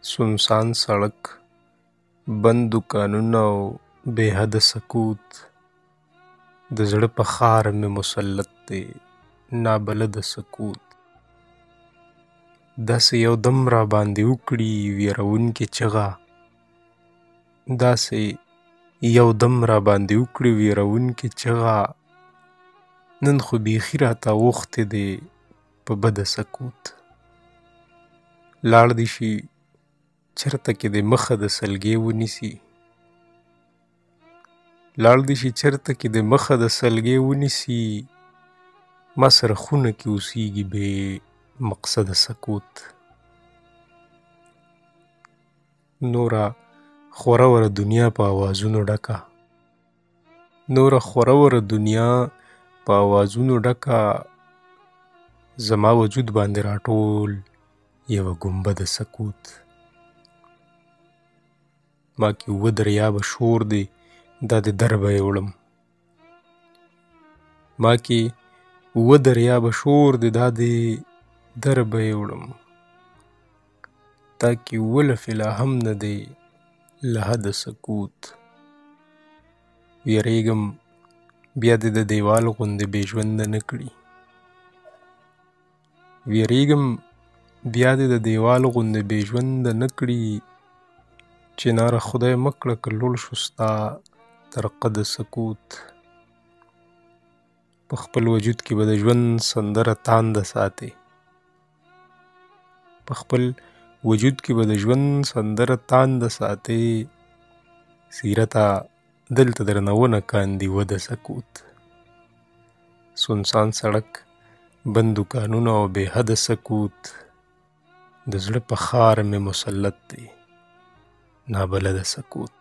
سنسان سړک، بند دوکانونه او بې حده سکوت، د زړه په ښار مې مسلط دی نابلده سکوت. داسې یو دم را باندې وکړي ویرونکې چغه، داسې یو دم را باندې وکړي ویرونکې چغه، نن خو بیخي راته اوښتې دی په بده سکوت. لاړ دې شي چرته کې دې مخه د سلګۍ ونیسي، لاړ دې شي چرته کې دې مخه د سلګۍ ونیسي، ما سره خونه کې اوسېږي بې مقصده سکوت. نوره خوره وره دنیا په آوازونو ډکه، نوره خوره وره دنیا په آوازونو ډکه، زما وجود باندې راټول یوه ګنبده سکوت. ما کې اووه دریابه شور دی دا د در به یې وړم، ما کې اووه دریابه شور دی دا د در به یې وړم، تا کې اووه لفې لا هم نه دی له حده سکوت. ویریږم بیا دې د دیوال غوندې بې ژونده نه کړي، ویریږم بیا دې د دیوال غوندې بې ژونده نه کړي، چناره خدای مه کړه که لوړ شو ستا تر قده سکوت. په خپل وجود کې به د ژوند سندره تانده ساتې، په خپل وجود کې به د ژوند سندره تانده ساتې، سیرته دلته درنه ونه کاندي وده سکوت. سنسان سړک، بند دوکانونه او بې حده سکوت، د زړه په ښار مې مسلط دی نابلده سکوت.